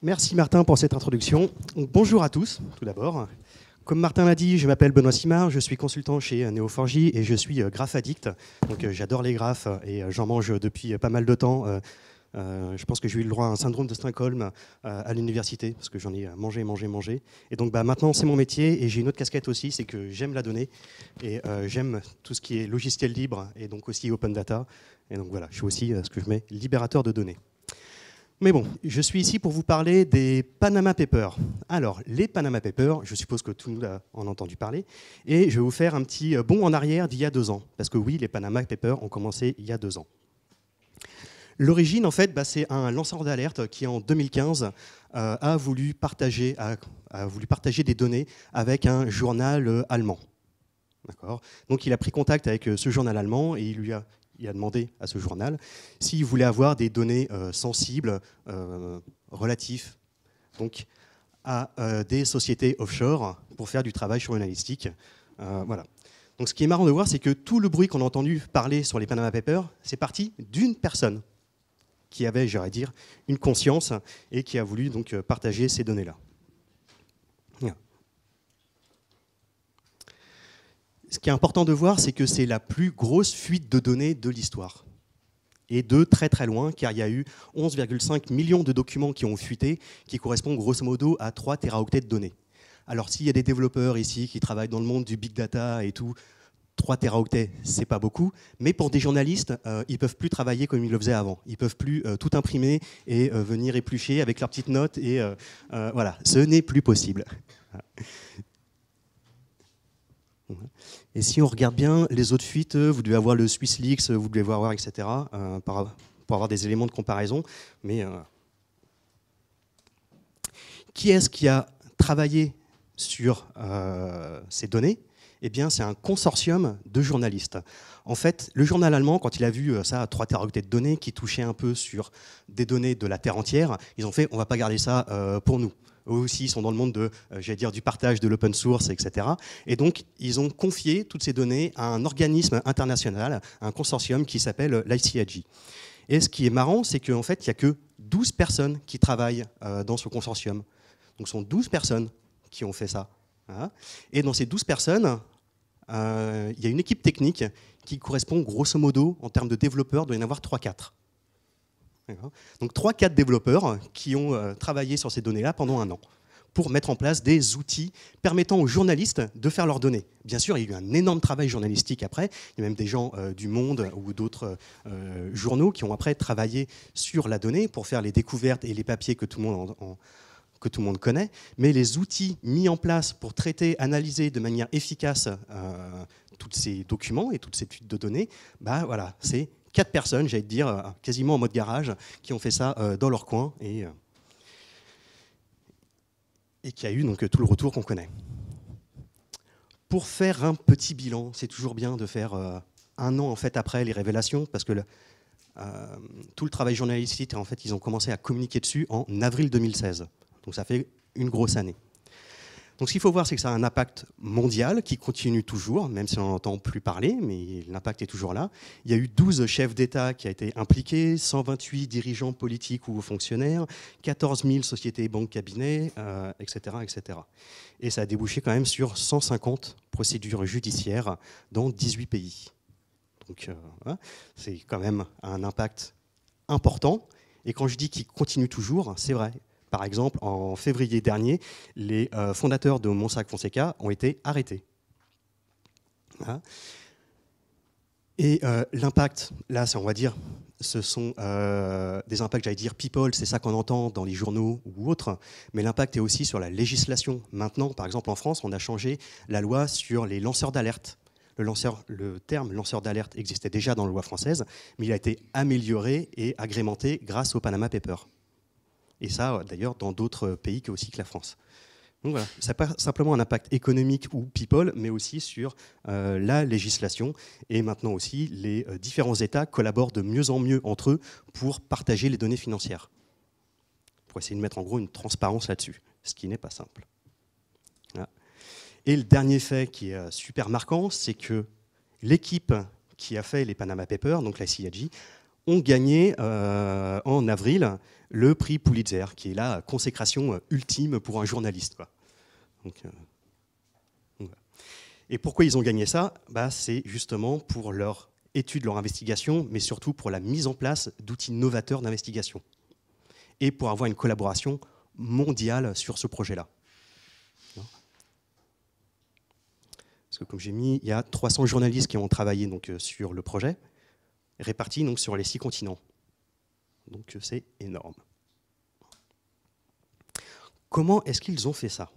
Merci Martin pour cette introduction. Donc, bonjour à tous, tout d'abord. Comme Martin l'a dit, je m'appelle Benoît Simard, je suis consultant chez Neo4j et je suis graph addict. Donc j'adore les graphes et j'en mange depuis pas mal de temps. Je pense que j'ai eu le droit à un syndrome de Stockholm à l'université parce que j'en ai mangé. Et donc maintenant c'est mon métier et j'ai une autre casquette aussi, c'est que j'aime la donnée et j'aime tout ce qui est logiciel libre et donc aussi open data. Et donc voilà, je suis aussi ce que je mets libérateur de données. Mais bon, je suis ici pour vous parler des Panama Papers. Alors, les Panama Papers, je suppose que tout le monde en a entendu parler, et je vais vous faire un petit bond en arrière d'il y a 2 ans, parce que oui, les Panama Papers ont commencé il y a 2 ans. L'origine, en fait, c'est un lanceur d'alerte qui, en 2015, a voulu partager des données avec un journal allemand. Donc, il a pris contact avec ce journal allemand et il a demandé à ce journal s'il voulait avoir des données sensibles relatives donc, à des sociétés offshore pour faire du travail journalistique. Voilà. Donc, ce qui est marrant de voir, c'est que tout le bruit qu'on a entendu parler sur les Panama Papers, c'est parti d'une personne qui avait, j'aurais dire, une conscience et qui a voulu donc partager ces données-là. Voilà. Ce qui est important de voir, c'est que c'est la plus grosse fuite de données de l'histoire. Et de très très loin, car il y a eu 11,5 millions de documents qui ont fuité, qui correspondent grosso modo à 3 téraoctets de données. Alors s'il y a des développeurs ici qui travaillent dans le monde du big data et tout, 3 téraoctets, c'est pas beaucoup, mais pour des journalistes, ils peuvent plus travailler comme ils le faisaient avant. Ils peuvent plus tout imprimer et venir éplucher avec leurs petites notes, et voilà, ce n'est plus possible. Et si on regarde bien les autres fuites, vous devez avoir le SwissLeaks, vous devez avoir, etc., pour avoir des éléments de comparaison. Mais qui est-ce qui a travaillé sur ces données ? Eh bien, c'est un consortium de journalistes. En fait, le journal allemand, quand il a vu ça, 3 téraoctets de données qui touchaient un peu sur des données de la Terre entière, ils ont fait, on ne va pas garder ça pour nous. Eux aussi, ils sont dans le monde du partage de l'open source, etc. Et donc, ils ont confié toutes ces données à un organisme international, un consortium qui s'appelle l'ICIJ. Et ce qui est marrant, c'est qu'en fait, il n'y a que 12 personnes qui travaillent dans ce consortium. Donc, ce sont 12 personnes qui ont fait ça. Et dans ces 12 personnes, il y a une équipe technique qui correspond grosso modo, en termes de développeurs, il doit y en avoir 3-4. Donc 3-4 développeurs qui ont travaillé sur ces données-là pendant 1 an pour mettre en place des outils permettant aux journalistes de faire leurs données. Bien sûr, il y a eu un énorme travail journalistique après. Il y a même des gens du Monde ou d'autres journaux qui ont après travaillé sur la donnée pour faire les découvertes et les papiers que tout le monde connaît, mais les outils mis en place pour traiter, analyser de manière efficace tous ces documents et toutes ces fuites de données, voilà, c'est 4 personnes, j'allais dire, quasiment en mode garage, qui ont fait ça dans leur coin et qui a eu donc tout le retour qu'on connaît. Pour faire un petit bilan, c'est toujours bien de faire 1 an en fait après les révélations, parce que tout le travail journalistique, en fait, ils ont commencé à communiquer dessus en avril 2016. Donc ça fait une grosse année. Donc ce qu'il faut voir, c'est que ça a un impact mondial qui continue toujours, même si on n'en entend plus parler, mais l'impact est toujours là. Il y a eu 12 chefs d'État qui ont été impliqués, 128 dirigeants politiques ou fonctionnaires, 14 000 sociétés, banques, cabinets, etc., etc. Et ça a débouché quand même sur 150 procédures judiciaires dans 18 pays. Donc c'est quand même un impact important. Et quand je dis qu'il continue toujours, c'est vrai. Par exemple, en février dernier, les fondateurs de Mossack Fonseca ont été arrêtés. Voilà. Et l'impact, là, on va dire, ce sont des impacts, j'allais dire, people, c'est ça qu'on entend dans les journaux ou autres, mais l'impact est aussi sur la législation. Maintenant, par exemple, en France, on a changé la loi sur les lanceurs d'alerte. Le terme lanceur d'alerte existait déjà dans la loi française, mais il a été amélioré et agrémenté grâce au Panama Papers. Et ça, d'ailleurs, dans d'autres pays aussi que la France. Donc voilà, ça n'a pas simplement un impact économique ou people, mais aussi sur la législation. Et maintenant aussi, les différents États collaborent de mieux en mieux entre eux pour partager les données financières. Pour essayer de mettre en gros une transparence là-dessus, ce qui n'est pas simple. Voilà. Et le dernier fait qui est super marquant, c'est que l'équipe qui a fait les Panama Papers, donc la CIG, ont gagné en avril le prix Pulitzer, qui est la consécration ultime pour un journaliste, quoi. Donc, voilà. Et pourquoi ils ont gagné ça? C'est justement pour leur étude, leur investigation, mais surtout pour la mise en place d'outils novateurs d'investigation et pour avoir une collaboration mondiale sur ce projet-là. Parce que comme j'ai mis, il y a 300 journalistes qui ont travaillé donc, sur le projet, répartis donc, sur les 6 continents. Donc c'est énorme. Comment est-ce qu'ils ont fait ça?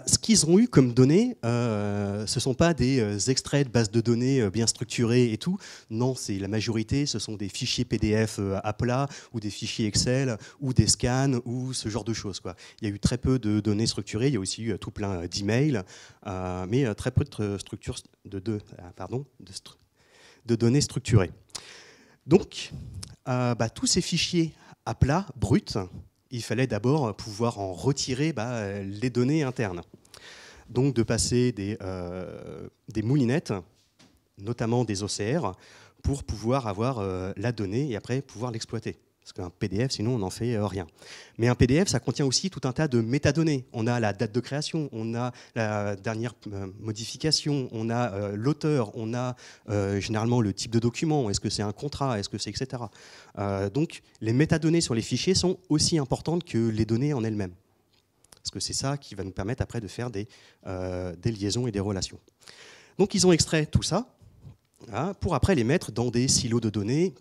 Ce qu'ils ont eu comme données, ce ne sont pas des extraits de bases de données bien structurées et tout. Non, c'est la majorité, ce sont des fichiers PDF à plat ou des fichiers Excel ou des scans ou ce genre de choses, quoi. Il y a eu très peu de données structurées, il y a aussi eu tout plein d'emails, mais très peu de données structurées. Donc, tous ces fichiers à plat, bruts, il fallait d'abord pouvoir en retirer les données internes. Donc de passer des moulinettes, notamment des OCR, pour pouvoir avoir la donnée et après pouvoir l'exploiter. Parce qu'un PDF, sinon, on n'en fait rien. Mais un PDF, ça contient aussi tout un tas de métadonnées. On a la date de création, on a la dernière modification, on a l'auteur, on a généralement le type de document, est-ce que c'est un contrat, est-ce que c'est etc. Donc, les métadonnées sur les fichiers sont aussi importantes que les données en elles-mêmes. Parce que c'est ça qui va nous permettre après de faire des liaisons et des relations. Donc, ils ont extrait tout ça pour après les mettre dans des silos de données,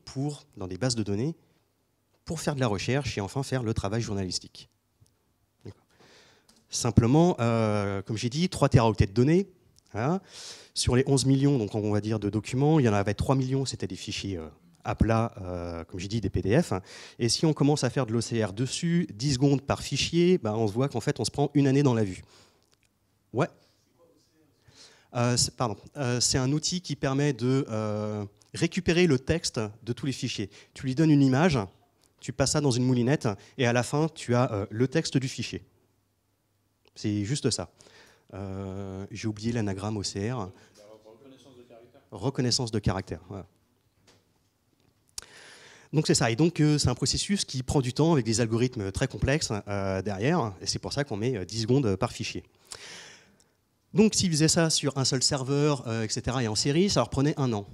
dans des bases de données, pour faire de la recherche et enfin faire le travail journalistique. Simplement, comme j'ai dit, 3 téraoctets de données. Sur les 11 millions, donc on va dire, de documents, il y en avait 3 millions, c'était des fichiers à plat, comme j'ai dit, des PDF. Et si on commence à faire de l'OCR dessus, 10 secondes par fichier, on se voit qu'en fait, on se prend une année dans la vue. Ouais. C'est un outil qui permet de récupérer le texte de tous les fichiers. Tu lui donnes une image, tu passes ça dans une moulinette, et à la fin, tu as le texte du fichier. C'est juste ça. J'ai oublié l'anagramme OCR. Reconnaissance de caractère. Reconnaissance de caractère, voilà. Donc c'est ça, et donc c'est un processus qui prend du temps avec des algorithmes très complexes derrière, et c'est pour ça qu'on met 10 secondes par fichier. Donc s'ils faisaient ça sur un seul serveur, etc., et en série, ça leur prenait 1 an.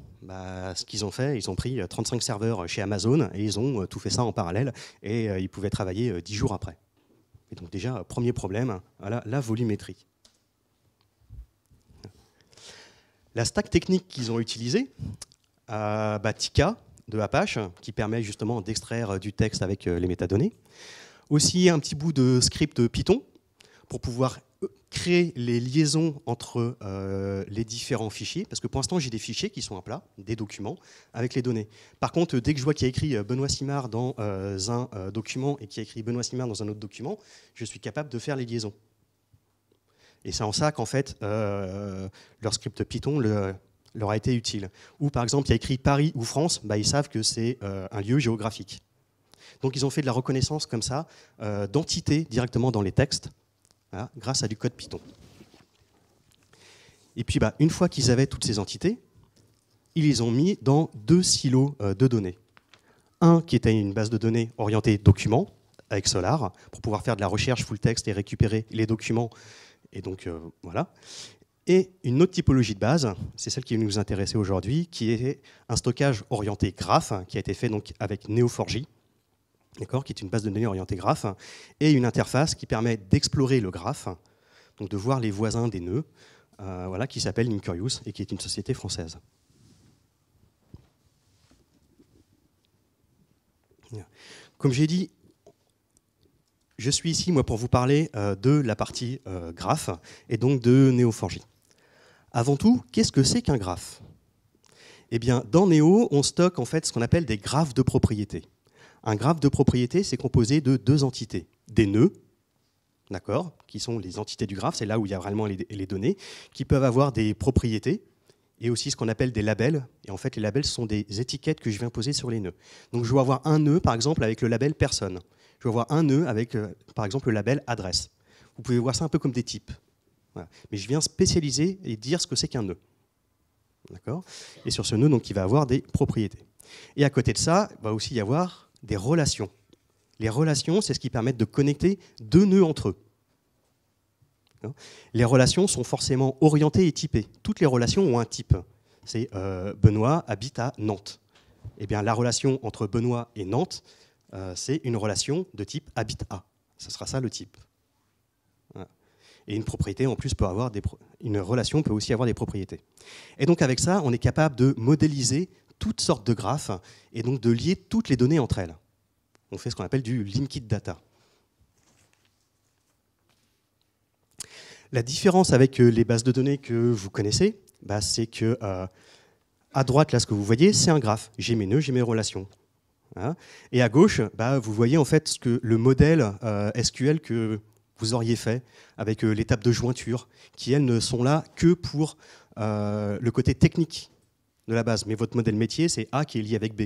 Ce qu'ils ont fait, ils ont pris 35 serveurs chez Amazon, et ils ont tout fait ça en parallèle, et ils pouvaient travailler 10 jours après. Et donc déjà, premier problème, voilà, la volumétrie. La stack technique qu'ils ont utilisée, Tika, de Apache, qui permet justement d'extraire du texte avec les métadonnées. Aussi un petit bout de script Python pour pouvoir créer les liaisons entre les différents fichiers, parce que pour l'instant j'ai des fichiers qui sont à plat, des documents, avec les données. Par contre, dès que je vois qu'il y a écrit Benoît Simard dans un document et qu'il y a écrit Benoît Simard dans un autre document, je suis capable de faire les liaisons. Et c'est en ça qu'en fait, leur script Python leur a été utile. Ou par exemple, il y a écrit Paris ou France, ils savent que c'est un lieu géographique. Donc ils ont fait de la reconnaissance comme ça, d'entités directement dans les textes, grâce à du code Python. Et puis une fois qu'ils avaient toutes ces entités, ils les ont mis dans 2 silos de données. Un qui était une base de données orientée documents, avec Solar, pour pouvoir faire de la recherche full text et récupérer les documents. Et donc voilà. Et une autre typologie de base, c'est celle qui nous intéressait aujourd'hui, qui est un stockage orienté graphe, qui a été fait donc avec Neo4j, qui est une base de données orientée graphe, et une interface qui permet d'explorer le graphe, donc de voir les voisins des nœuds, voilà, qui s'appelle Incurious et qui est une société française. Comme j'ai dit, je suis ici moi, pour vous parler de la partie graphe et donc de Neo4j. Avant tout, qu'est-ce que c'est qu'un graphe? Eh bien, dans Neo, on stocke en fait ce qu'on appelle des graphes de propriété. Un graphe de propriété, c'est composé de 2 entités. Des nœuds, d'accord, qui sont les entités du graphe, c'est là où il y a vraiment les données, qui peuvent avoir des propriétés, et aussi ce qu'on appelle des labels. Et en fait, les labels sont des étiquettes que je viens poser sur les nœuds. Donc je vais avoir un nœud, par exemple, avec le label personne. Je vais avoir un nœud avec, par exemple, le label adresse. Vous pouvez voir ça un peu comme des types. Voilà. Mais je viens spécialiser et dire ce que c'est qu'un nœud. D'accord ? Et sur ce nœud, donc, il va avoir des propriétés. Et à côté de ça, il va aussi y avoir des relations. Les relations, c'est ce qui permet de connecter deux nœuds entre eux. Les relations sont forcément orientées et typées. Toutes les relations ont un type. C'est Benoît habite à Nantes. Eh bien, la relation entre Benoît et Nantes, c'est une relation de type habite à. Ce sera ça le type. Voilà. Et une propriété, en plus, une relation peut aussi avoir des propriétés. Et donc, avec ça, on est capable de modéliser toutes sortes de graphes et donc de lier toutes les données entre elles. On fait ce qu'on appelle du linked data. La différence avec les bases de données que vous connaissez, c'est que à droite, là, ce que vous voyez, c'est un graphe. J'ai mes nœuds, j'ai mes relations. Voilà. Et à gauche, vous voyez en fait le modèle SQL que vous auriez fait avec les tables de jointure, qui elles ne sont là que pour le côté technique de la base. Mais votre modèle métier, c'est A qui est lié avec B,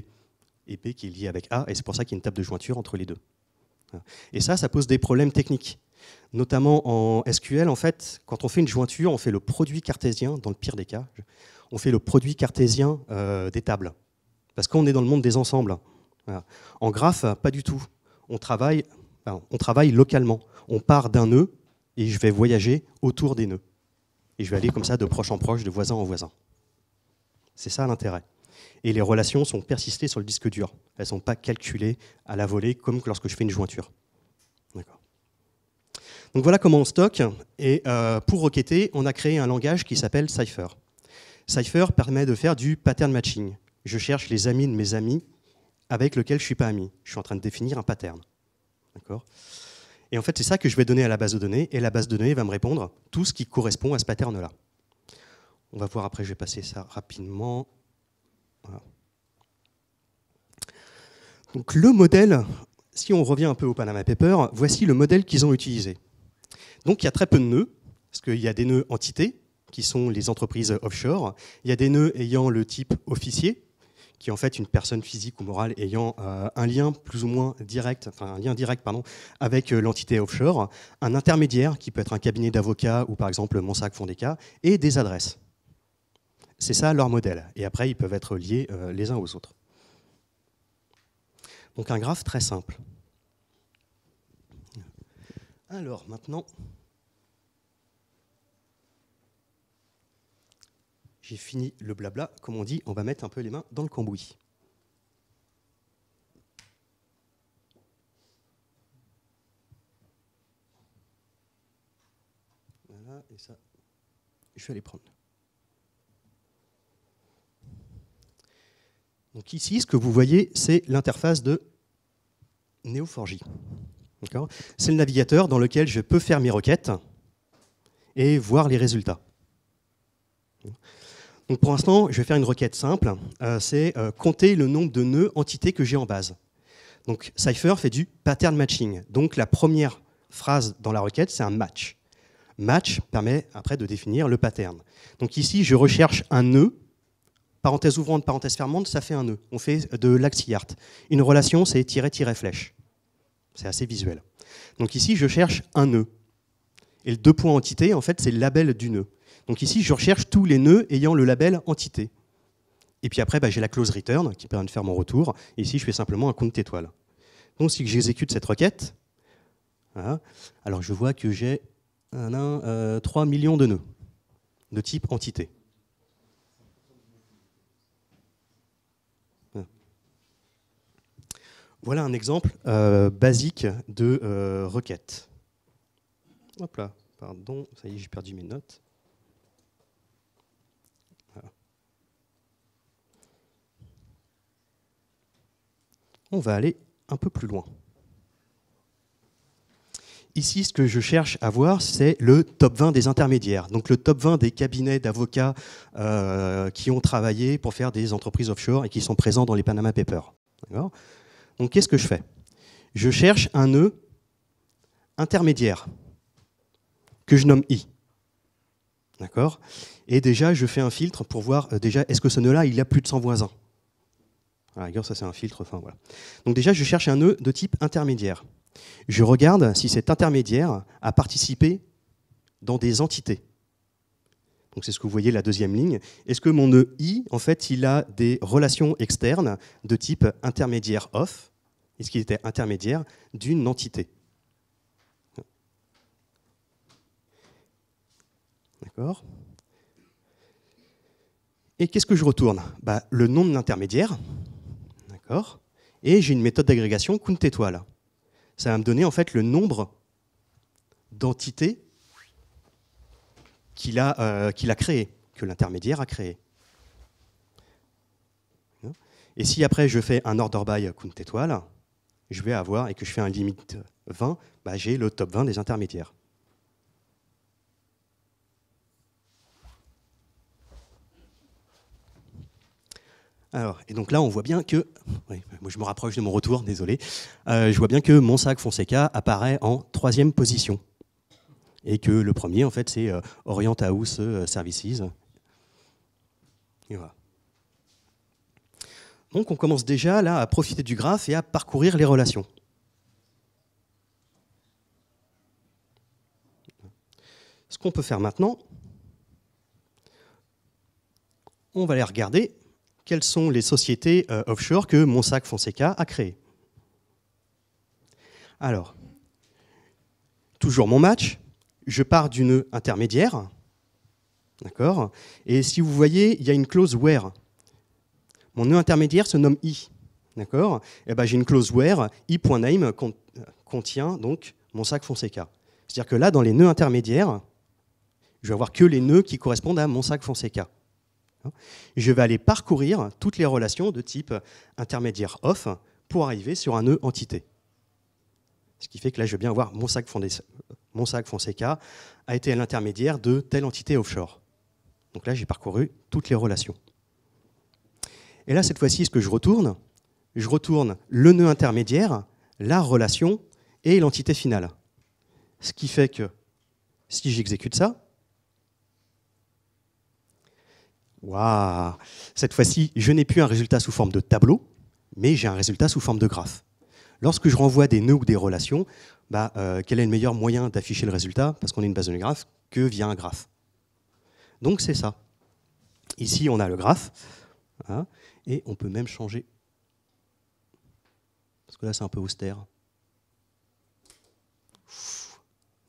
et B qui est lié avec A, et c'est pour ça qu'il y a une table de jointure entre les deux. Voilà. Et ça pose des problèmes techniques. Notamment en SQL, en fait, quand on fait une jointure, on fait le produit cartésien, dans le pire des cas, on fait le produit cartésien des tables. Parce qu'on est dans le monde des ensembles. Voilà. En graphe, pas du tout. On travaille localement. On part d'un nœud et je vais voyager autour des nœuds. Et je vais aller comme ça de proche en proche, de voisin en voisin. C'est ça l'intérêt. Et les relations sont persistées sur le disque dur. Elles ne sont pas calculées à la volée comme lorsque je fais une jointure. D'accord. Donc voilà comment on stocke. Et pour requêter, on a créé un langage qui s'appelle Cypher. Cypher permet de faire du pattern matching. Je cherche les amis de mes amis avec lesquels je ne suis pas ami. Je suis en train de définir un pattern. D'accord ? Et en fait, c'est ça que je vais donner à la base de données. Et la base de données va me répondre tout ce qui correspond à ce pattern-là. On va voir après, je vais passer ça rapidement. Voilà. Donc le modèle, si on revient un peu au Panama Papers, voici le modèle qu'ils ont utilisé. Donc il y a très peu de nœuds, parce qu'il y a des nœuds entités, qui sont les entreprises offshore. Il y a des nœuds ayant le type officier, qui est en fait une personne physique ou morale ayant un lien plus ou moins direct, avec l'entité offshore, un intermédiaire qui peut être un cabinet d'avocats ou par exemple Monsag Fondeca, et des adresses. C'est ça leur modèle. Et après, ils peuvent être liés les uns aux autres. Donc un graphe très simple. Alors maintenant, j'ai fini le blabla. Comme on dit, on va mettre un peu les mains dans le cambouis. Voilà, et ça, je vais aller prendre. Donc ici, ce que vous voyez, c'est l'interface de Neo4j. C'est le navigateur dans lequel je peux faire mes requêtes et voir les résultats. Donc pour l'instant, je vais faire une requête simple, c'est compter le nombre de nœuds entités que j'ai en base. Donc Cypher fait du pattern matching. Donc la première phrase dans la requête, c'est un match. Match permet après de définir le pattern. Donc ici, je recherche un nœud. Parenthèse ouvrante, parenthèse fermante, ça fait un nœud. On fait de l'axillart. Une relation, c'est tiret-flèche. C'est assez visuel. Donc ici, je cherche un nœud. Et le deux points entité, en fait, c'est le label du nœud. Donc ici, je recherche tous les nœuds ayant le label entité. Et puis après, j'ai la clause return qui permet de faire mon retour. Et ici, je fais simplement un compte étoile. Donc si j'exécute cette requête, voilà, alors je vois que j'ai 3 millions de nœuds de type entité. Voilà un exemple basique de requête. Hop là, pardon, ça y est, j'ai perdu mes notes. Voilà. On va aller un peu plus loin. Ici, ce que je cherche à voir, c'est le top 20 des intermédiaires. Donc le top 20 des cabinets d'avocats qui ont travaillé pour faire des entreprises offshore et qui sont présents dans les Panama Papers. D'accord ? Donc, qu'est-ce que je fais ? Je cherche un nœud intermédiaire que je nomme I. D'accord ? Et déjà, je fais un filtre pour voir, déjà, est-ce que ce nœud-là, il a plus de 100 voisins ? Regarde, ça, c'est un filtre. Enfin, voilà. Donc, déjà, je cherche un nœud de type intermédiaire. Je regarde si cet intermédiaire a participé dans des entités. Donc c'est ce que vous voyez, la deuxième ligne. Est-ce que mon nœud I, en fait, il a des relations externes de type intermédiaire off? Est-ce qu'il était intermédiaire d'une entité? D'accord. Et qu'est-ce que je retourne? Le nom de l'intermédiaire. D'accord. Et j'ai une méthode d'agrégation count-étoile. Ça va me donner en fait le nombre d'entités qu'il a créé, que l'intermédiaire a créé. Et si après je fais un order by count-étoile, je vais avoir, et que je fais un limite 20, j'ai le top 20 des intermédiaires. Alors, et donc là, on voit bien que, oui, moi je me rapproche de mon retour, désolé, je vois bien que Monsag Fonseca apparaît en 3e position. Et que le premier, en fait, c'est Orient House Services. Et voilà. Donc on commence déjà là à profiter du graphe et à parcourir les relations. Ce qu'on peut faire maintenant, on va aller regarder quelles sont les sociétés offshore que Monsag Fonseca a créées. Alors, toujours mon match, je pars du nœud intermédiaire, d'accord, et si vous voyez, il y a une clause where. Mon nœud intermédiaire se nomme i, d'accord, et j'ai une clause where i.name contient donc Monsag Fonseca. C'est-à-dire que là, dans les nœuds intermédiaires, je vais avoir que les nœuds qui correspondent à Monsag Fonseca. Je vais aller parcourir toutes les relations de type intermédiaire off pour arriver sur un nœud entité. Ce qui fait que là, je vais bien voir Monsag Fonseca a été l'intermédiaire de telle entité offshore. Donc là, j'ai parcouru toutes les relations. Et là, cette fois-ci, ce que je retourne le nœud intermédiaire, la relation et l'entité finale. Ce qui fait que si j'exécute ça, waouh, cette fois-ci, je n'ai plus un résultat sous forme de tableau, mais j'ai un résultat sous forme de graphe. Lorsque je renvoie des nœuds ou des relations, quel est le meilleur moyen d'afficher le résultat, parce qu'on est une base de données graphe, que via un graphe. Donc c'est ça. Ici, on a le graphe, hein, et on peut même changer. Parce que là, c'est un peu austère.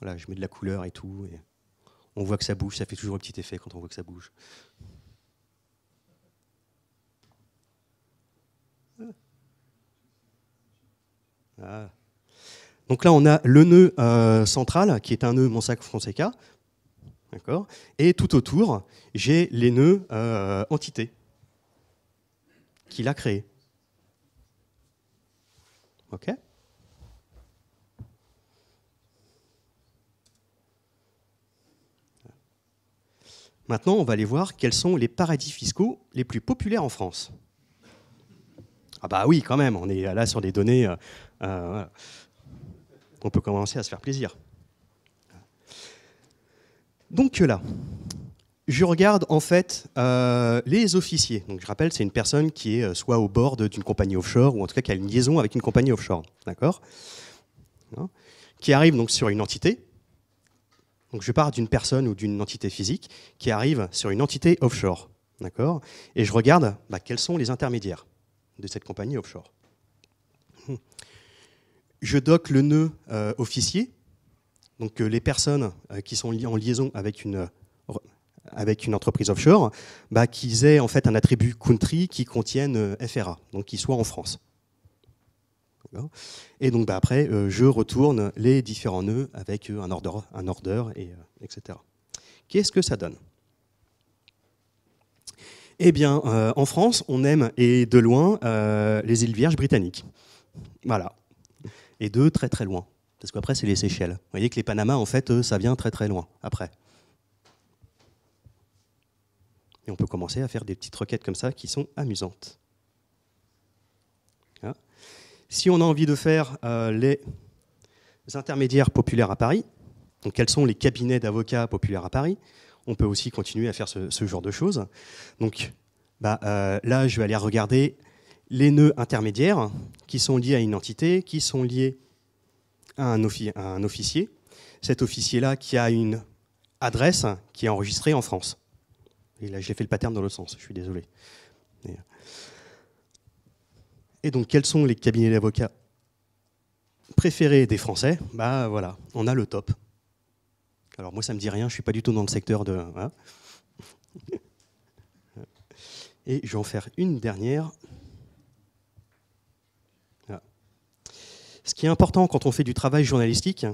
Voilà, je mets de la couleur et tout. Et on voit que ça bouge, ça fait toujours un petit effet quand on voit que ça bouge. Ah. Donc là, on a le nœud central, qui est un nœud Monsag Fonseca. D'accord. Et tout autour, j'ai les nœuds entités qu'il a créés. OK. Maintenant, on va aller voir quels sont les paradis fiscaux les plus populaires en France. Ah bah oui, quand même, on est là sur des données... voilà. On peut commencer à se faire plaisir. Donc là, je regarde en fait les officiers. Donc je rappelle, c'est une personne qui est soit au bord d'une compagnie offshore, ou en tout cas qui a une liaison avec une compagnie offshore, d'accord, qui arrive donc sur une entité. Donc je pars d'une personne ou d'une entité physique qui arrive sur une entité offshore, d'accord, et je regarde quels sont les intermédiaires de cette compagnie offshore. Je dock le nœud officier, donc les personnes qui sont en liaison avec une entreprise offshore, qu'ils aient en fait un attribut country qui contienne FRA, donc qui soit en France. Et donc après, je retourne les différents nœuds avec un order et, etc. Qu'est-ce que ça donne? Eh bien, en France, on aime, et de loin, les îles Vierges britanniques. Voilà. Et de très très loin. Parce qu'après, c'est les Seychelles. Vous voyez que les Panama, en fait, ça vient très très loin, après. Et on peut commencer à faire des petites requêtes comme ça qui sont amusantes. Voilà. Si on a envie de faire les intermédiaires populaires à Paris, donc quels sont les cabinets d'avocats populaires à Paris, on peut aussi continuer à faire ce genre de choses. Donc là, je vais aller regarder les nœuds intermédiaires qui sont liés à une entité, qui sont liés à un officier. Cet officier-là qui a une adresse qui est enregistrée en France. Et là, j'ai fait le pattern dans l'autre sens, je suis désolé. Et donc, quels sont les cabinets d'avocats préférés des Français? Bah voilà, on a le top. Alors moi, ça me dit rien, je suis pas du tout dans le secteur de... Hein. Et je vais en faire une dernière. Voilà. Ce qui est important quand on fait du travail journalistique,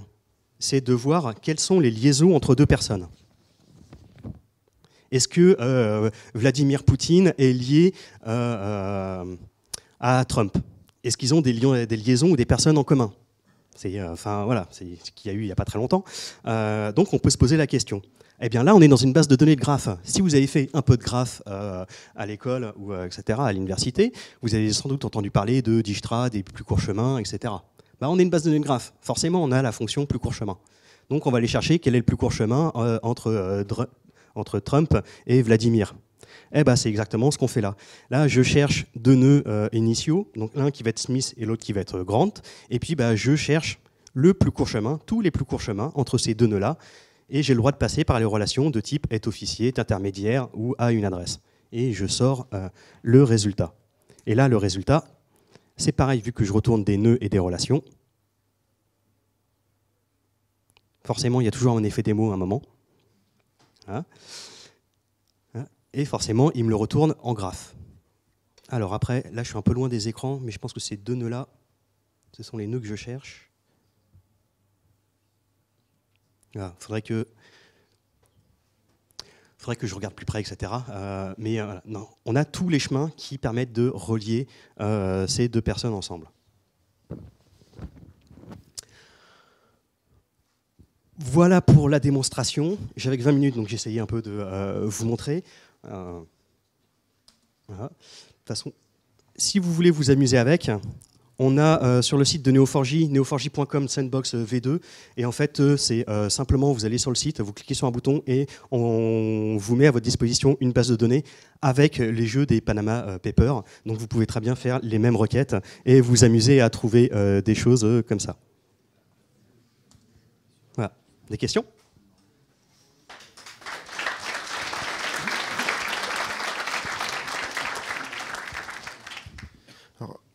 c'est de voir quelles sont les liaisons entre deux personnes. Est-ce que Vladimir Poutine est lié à Trump? Est-ce qu'ils ont des liaisons ou des personnes en commun? Enfin, voilà, c'est ce qu'il y a eu il n'y a pas très longtemps. Donc on peut se poser la question. Eh bien là, on est dans une base de données de graphes. Si vous avez fait un peu de graphes à l'école, ou etc., à l'université, vous avez sans doute entendu parler de Dijkstra, des plus courts chemins, etc. Bah, on est une base de données de graphes. Forcément, on a la fonction plus court chemin. Donc on va aller chercher quel est le plus court chemin entre Trump et Vladimir. Eh ben, c'est exactement ce qu'on fait là. Là, je cherche deux nœuds initiaux, donc l'un qui va être Smith et l'autre qui va être Grant, et puis bah, je cherche le plus court chemin, tous les plus courts chemins entre ces deux nœuds-là, et j'ai le droit de passer par les relations de type est officier, est intermédiaire ou a une adresse. Et je sors le résultat. Et là, le résultat, c'est pareil, vu que je retourne des nœuds et des relations. Forcément, il y a toujours un effet démo à un moment. Hein. Et forcément, il me le retourne en graphe. Alors après, là, je suis un peu loin des écrans, mais je pense que ces deux nœuds-là, ce sont les nœuds que je cherche. Voilà, faudrait que je regarde plus près, etc. Non, on a tous les chemins qui permettent de relier ces deux personnes ensemble. Voilà pour la démonstration. J'avais que 20 minutes, donc j'ai essayé un peu de vous montrer. Voilà. De toute façon, si vous voulez vous amuser avec, on a sur le site de Neo4j, neo4j.com Sandbox V2, et en fait c'est simplement vous allez sur le site, vous cliquez sur un bouton et on vous met à votre disposition une base de données avec les jeux des Panama Papers. Donc vous pouvez très bien faire les mêmes requêtes et vous amuser à trouver des choses comme ça. Voilà. Des questions ?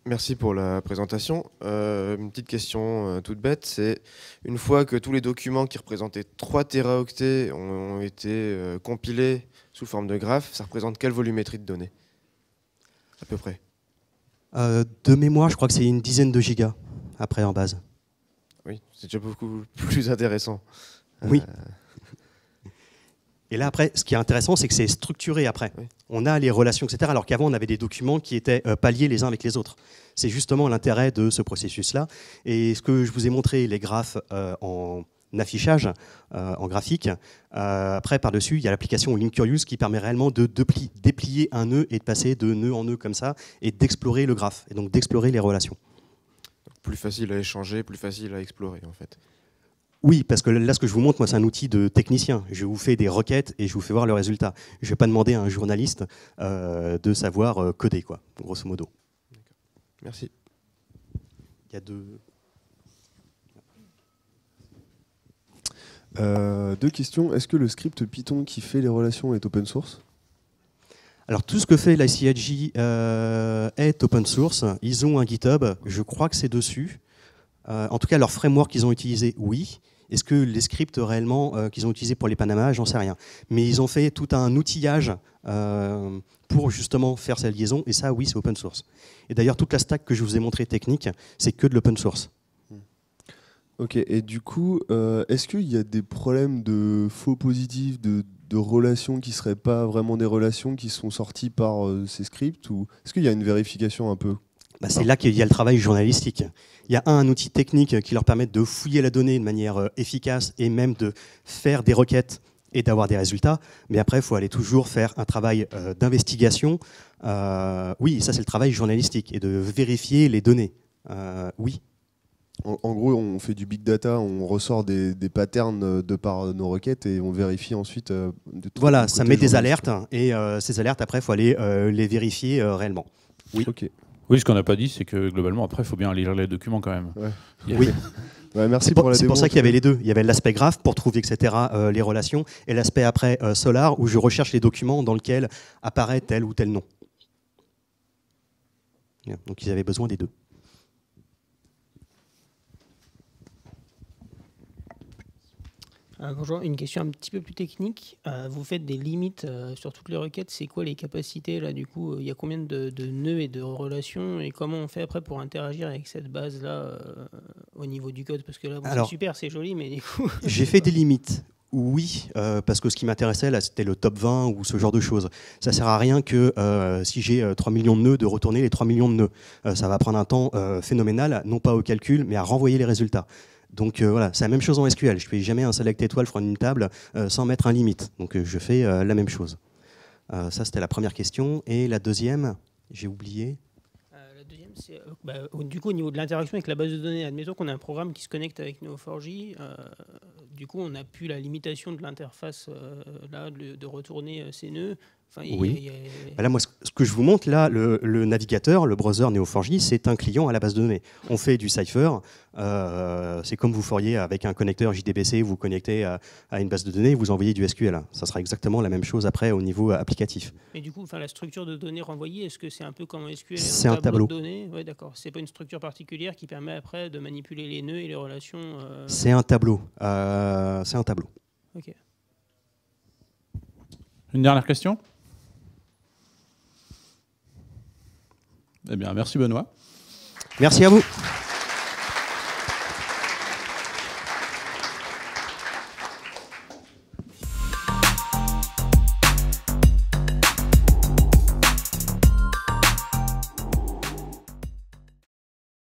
Merci pour la présentation. Une petite question toute bête, c'est une fois que tous les documents qui représentaient 3 téraoctets ont été compilés sous forme de graphes, ça représente quelle volumétrie de données à peu près? De mémoire, je crois que c'est une dizaine de gigas après en base. Oui, c'est déjà beaucoup plus intéressant. Oui. Et là, après, ce qui est intéressant, c'est que c'est structuré après. Oui. On a les relations, etc. Alors qu'avant, on avait des documents qui étaient pas liés les uns avec les autres. C'est justement l'intérêt de ce processus-là. Et ce que je vous ai montré, les graphes en affichage, en graphique, après, par-dessus, il y a l'application Linkurious qui permet réellement de déplier un nœud et de passer de nœud en nœud comme ça, et d'explorer le graphe, et donc d'explorer les relations. Plus facile à échanger, plus facile à explorer, en fait. Oui, parce que là, ce que je vous montre, moi, c'est un outil de technicien. Je vous fais des requêtes et je vous fais voir le résultat. Je ne vais pas demander à un journaliste de savoir coder, quoi, grosso modo. Merci. Il y a deux questions. Est-ce que le script Python qui fait les relations est open source ? Alors, tout ce que fait l'ICIJ est open source. Ils ont un GitHub. Je crois que c'est dessus. En tout cas, leur framework qu'ils ont utilisé, oui. Est-ce que les scripts réellement qu'ils ont utilisés pour les Panama, j'en sais rien. Mais ils ont fait tout un outillage pour justement faire cette liaison. Et ça, oui, c'est open source. Et d'ailleurs, toute la stack que je vous ai montrée technique, c'est que de l'open source. Ok, et du coup, est-ce qu'il y a des problèmes de faux positifs, de relations qui ne seraient pas vraiment des relations qui sont sorties par ces scripts, ou est-ce qu'il y a une vérification un peu ? C'est là qu'il y a le travail journalistique. Il y a un outil technique qui leur permet de fouiller la donnée de manière efficace et même de faire des requêtes et d'avoir des résultats. Mais après, il faut aller toujours faire un travail d'investigation. Oui, ça c'est le travail journalistique et de vérifier les données. Oui. En gros, on fait du big data, on ressort des patterns de par nos requêtes et on vérifie ensuite. Voilà, ça met des alertes et ces alertes, après, il faut aller les vérifier réellement. Oui. Ok. Oui, ce qu'on n'a pas dit, c'est que globalement, après, il faut bien lire les documents quand même. Ouais. Oui. Ouais, merci C'est pour la c'est démo. pour ça qu'il y avait les deux. Il y avait l'aspect graph pour trouver, etc., les relations, et l'aspect après Solar, où je recherche les documents dans lesquels apparaît tel ou tel nom. Donc ils avaient besoin des deux. Bonjour, une question un petit peu plus technique. Vous faites des limites sur toutes les requêtes. C'est quoi les capacités là? Du coup, il y a combien de nœuds et de relations? Et comment on fait après pour interagir avec cette base-là au niveau du code? Parce que là, bon, c'est super, c'est joli, mais du coup... J'ai fait des limites. Oui, parce que ce qui m'intéressait, là, c'était le top 20 ou ce genre de choses. Ça sert à rien que si j'ai 3 millions de nœuds, de retourner les 3 millions de nœuds. Ça va prendre un temps phénoménal, non pas au calcul, mais à renvoyer les résultats. Donc voilà, c'est la même chose en SQL. Je ne fais jamais un select étoile sur une table sans mettre un limite. Donc je fais la même chose. Ça, c'était la première question. Et la deuxième, j'ai oublié. La deuxième, c'est du coup au niveau de l'interaction avec la base de données. Admettons qu'on a un programme qui se connecte avec Neo4j. Du coup, on n'a plus la limitation de l'interface là de retourner ces nœuds. Enfin, oui. Là, moi, ce que je vous montre là, le navigateur, le browser Neo4j, c'est un client à la base de données. On fait du Cypher. C'est comme vous feriez avec un connecteur JDBC, vous connectez à une base de données, vous envoyez du SQL. Ça sera exactement la même chose après au niveau applicatif. Et du coup, la structure de données renvoyée, est-ce que c'est un peu comme SQL? C'est un tableau de données? Ouais, d'accord. C'est pas une structure particulière qui permet après de manipuler les nœuds et les relations. C'est un tableau. C'est un tableau. Ok. Une dernière question? Eh bien, merci Benoît. Merci à vous.